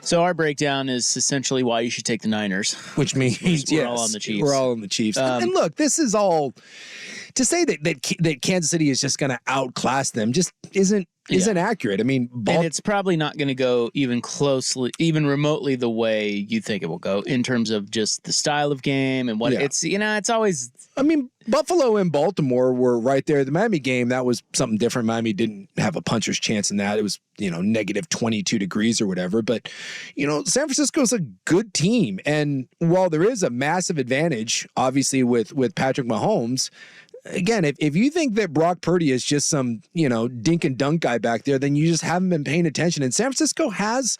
So our breakdown is essentially why you should take the Niners. Which means we're all on the Chiefs. We're all on the Chiefs. And look, this is all to say that Kansas City is just going to outclass them just isn't accurate. I mean, and it's probably not going to go even remotely the way you think it will go in terms of just the style of game and what it's, it's always. I mean, Buffalo and Baltimore were right there. The Miami game, that was something different. Miami didn't have a puncher's chance in that. It was, negative 22 degrees or whatever. But, San Francisco's a good team. And while there is a massive advantage, obviously, with Patrick Mahomes, again, if you think that Brock Purdy is just some, dink and dunk guy back there, then you just haven't been paying attention. And San Francisco has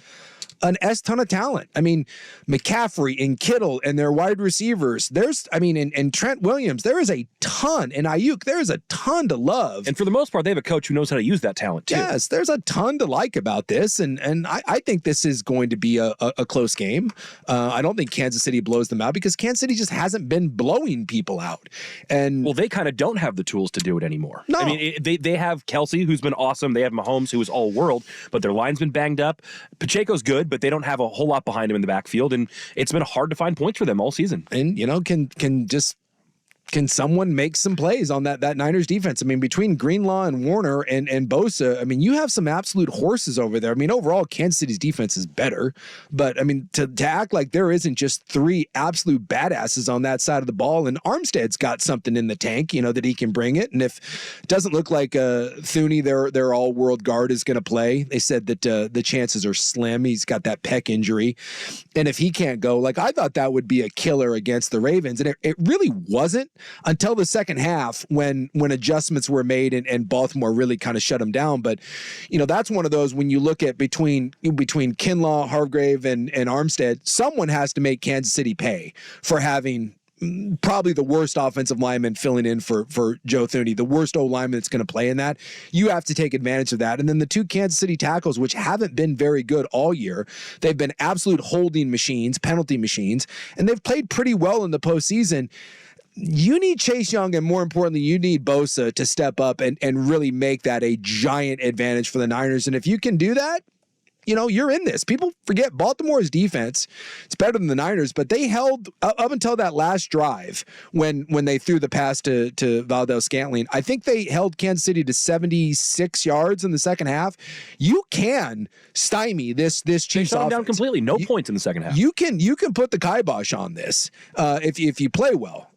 an ton of talent. I mean, McCaffrey and Kittle and their wide receivers. And Trent Williams, there is a ton. And Ayuk, there is a ton to love. And for the most part, they have a coach who knows how to use that talent too. Yes, there's a ton to like about this. And I think this is going to be a close game. I don't think Kansas City blows them out because Kansas City just hasn't been blowing people out. And well, they kind of don't have the tools to do it anymore. No. I mean, they have Kelsey, who's been awesome. They have Mahomes, who is all world, but their line's been banged up. Pacheco's good, but they don't have a whole lot behind him in the backfield, and it's been hard to find points for them all season. And, can someone make some plays on that Niners defense? I mean, between Greenlaw and Warner and Bosa, I mean, you have some absolute horses over there. I mean, overall, Kansas City's defense is better. But, I mean, to act like there isn't just three absolute badasses on that side of the ball, and Armstead's got something in the tank, that he can bring it. And if it doesn't look like Thuney, their all-world guard, is going to play, they said that the chances are slim. He's got that pec injury. And if he can't go, I thought that would be a killer against the Ravens. And it really wasn't until the second half when adjustments were made and Baltimore really kind of shut them down. But, that's one of those when you look at between Kinlaw, Hargrave, and Armstead, someone has to make Kansas City pay for having probably the worst offensive lineman filling in for Joe Thuney, the worst O lineman that's going to play in that. You have to take advantage of that. And then the two Kansas City tackles, which haven't been very good all year, they've been absolute holding machines, penalty machines, and they've played pretty well in the postseason. You need Chase Young, and more importantly, you need Bosa to step up and really make that a giant advantage for the Niners. And if you can do that, you're in this. People forget Baltimore's defense. It's better than the Niners, but they held up until that last drive when they threw the pass to Valdez-Scantling. I think they held Kansas City to 76 yards in the second half. You can stymie this Chiefs offense. They shut them down completely. No points in the second half. You can put the kibosh on this if you play well.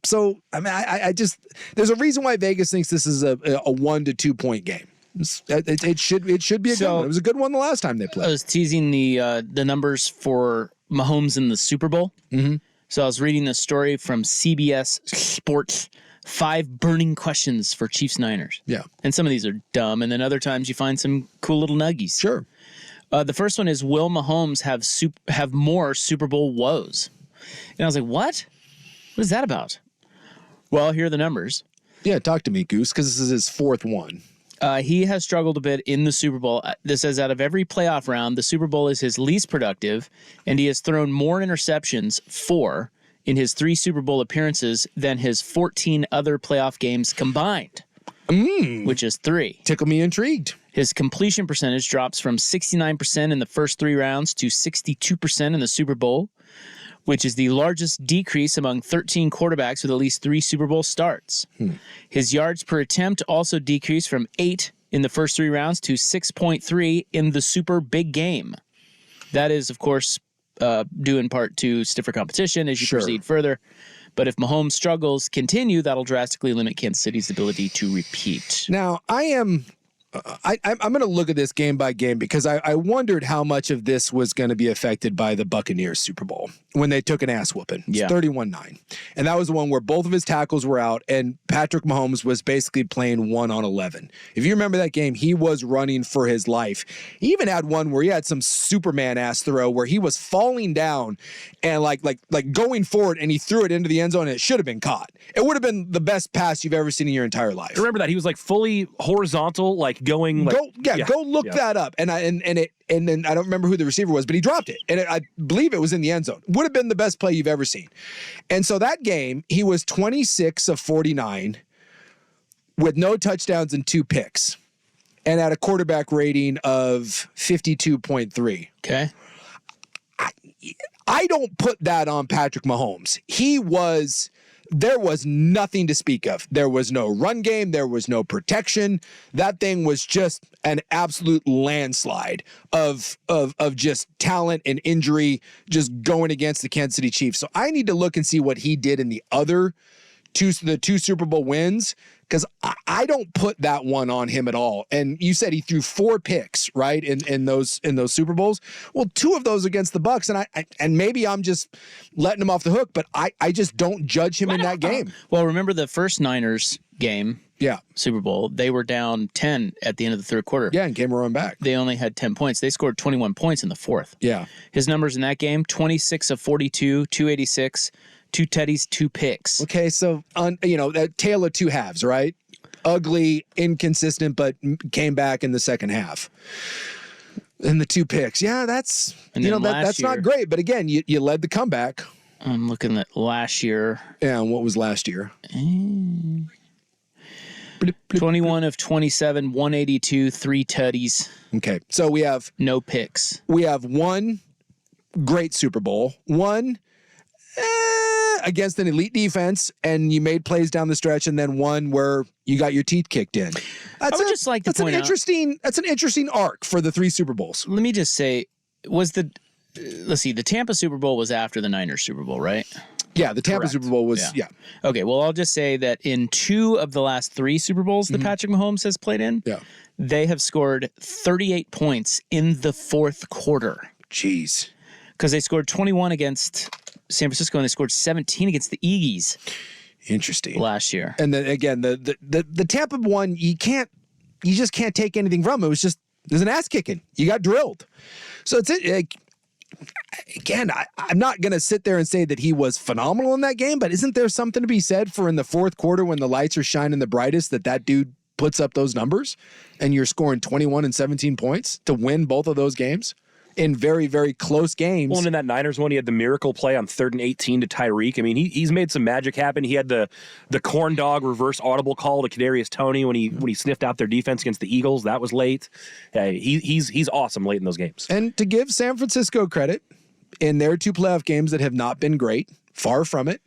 So I mean, I just there's a reason why Vegas thinks this is a 1 to 2 point game. It should be a good one. It was a good one the last time they played. I was teasing the numbers for Mahomes in the Super Bowl. Mm-hmm. So I was reading the story from CBS Sports. 5 burning questions for Chiefs Niners. Yeah, and some of these are dumb, and then other times you find some cool little nuggies. Sure. The first one is: will Mahomes have more Super Bowl woes? And I was like, what? What is that about? Well, here are the numbers. Yeah, talk to me, Goose, because this is his 4th one. He has struggled a bit in the Super Bowl. This says out of every playoff round, the Super Bowl is his least productive, and he has thrown more interceptions, 4, in his 3 Super Bowl appearances than his 14 other playoff games combined, which is 3. Tickle me intrigued. His completion percentage drops from 69% in the first 3 rounds to 62% in the Super Bowl, which is the largest decrease among 13 quarterbacks with at least 3 Super Bowl starts. His yards per attempt also decreased from 8 in the first 3 rounds to 6.3 in the super big game. That is, of course, due in part to stiffer competition as you proceed further. But if Mahomes' struggles continue, that'll drastically limit Kansas City's ability to repeat. Now, I'm going to look at this game by game because I wondered how much of this was going to be affected by the Buccaneers Super Bowl when they took an ass whooping. It's 31-9. And that was the one where both of his tackles were out and Patrick Mahomes was basically playing 1 on 11. If you remember that game, he was running for his life. He even had one where he had some Superman ass throw where he was falling down and like going forward and he threw it into the end zone and it should have been caught. It would have been the best pass you've ever seen in your entire life. I remember that. He was fully horizontal, going go look that up. And then I don't remember who the receiver was, but he dropped it. And I believe it was in the end zone. Would have been the best play you've ever seen. And so that game, he was 26 of 49 with no touchdowns and 2 picks and at a quarterback rating of 52.3. Okay. I don't put that on Patrick Mahomes. There was nothing to speak of. There was no run game. There was no protection. That thing was just an absolute landslide of just talent and injury just going against the Kansas City Chiefs. So I need to look and see what he did in the two Super Bowl wins, because I don't put that one on him at all. And you said he threw 4 picks, right, in those Super Bowls. Well, 2 of those against the Bucs, and maybe I'm just letting him off the hook, but I just don't judge him in that game. Well, remember the first Niners game, Yeah, Super Bowl, they were down 10 at the end of the third quarter. yeah, and came around back. They only had 10 points. They scored 21 points in the fourth. Yeah, His numbers in that game, 26 of 42, 286, 2 tutties, 2 picks. okay, so that tale of 2 halves, right? Ugly, inconsistent, but came back in the second half. And the 2 picks, yeah, that's that's not great. But again, you led the comeback. I'm looking at last year. Yeah, and what was last year? 21 of 27, 182, 3 tutties, Okay, so we have no picks. 1 great Super Bowl, 1 against an elite defense, and you made plays down the stretch, and then 1 where you got your teeth kicked in. That's an interesting arc for the 3 Super Bowls. Let me just say, the Tampa Super Bowl was after the Niners Super Bowl, right? Yeah, the Tampa Correct. Super Bowl was, yeah. Okay, well, I'll just say that in 2 of the last 3 Super Bowls that Patrick Mahomes has played in, Yeah. they have scored 38 points in the fourth quarter. Jeez. Because they scored 21 against San Francisco and they scored 17 against the Eagles Interesting. last year. And then again, the Tampa one, you just can't take anything from it. It was just, there's an ass kicking. You got drilled. So again, I'm not going to sit there and say that he was phenomenal in that game, but isn't there something to be said for in the fourth quarter when the lights are shining the brightest that dude puts up those numbers and you're scoring 21 and 17 points to win both of those games in very, very close games? Well, and in that Niners one, he had the miracle play on 3rd and 18 to Tyreek. I mean, he's made some magic happen. He had the corn dog reverse audible call to Kadarius Toney when he sniffed out their defense against the Eagles. That was late. He's awesome late in those games. And to give San Francisco credit, in their 2 playoff games that have not been great, far from it,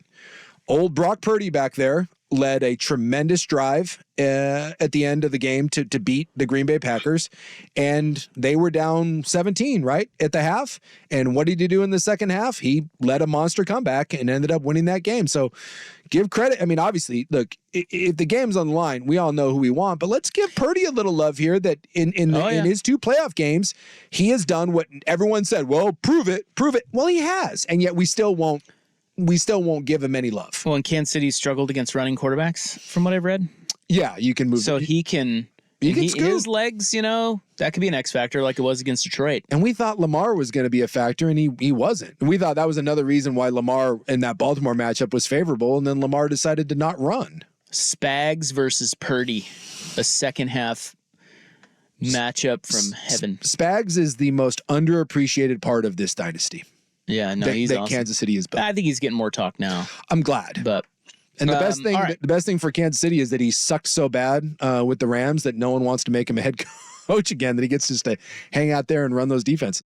old Brock Purdy back there led a tremendous drive at the end of the game to beat the Green Bay Packers. And they were down 17, right, at the half. And what did he do in the second half? He led a monster comeback and ended up winning that game. So give credit. I mean, obviously, look, if the game's on the line, we all know who we want. But let's give Purdy a little love here that in his 2 playoff games, he has done what everyone said, well, prove it. Well, he has. And yet we still won't give him any love. Well, and Kansas City struggled against running quarterbacks, from what I've read. Yeah, you can move. So he can scoop. His legs, that could be an X factor like it was against Detroit. And we thought Lamar was going to be a factor, and he wasn't. And we thought that was another reason why Lamar in that Baltimore matchup was favorable, and then Lamar decided to not run. Spags versus Purdy, a second half matchup from heaven. Spags is the most underappreciated part of this dynasty. Yeah, no, he's awesome. Kansas City is built. I think he's getting more talk now. I'm glad. But and the best thing for Kansas City is that he sucked so bad with the Rams that no one wants to make him a head coach again, that he gets just to hang out there and run those defenses.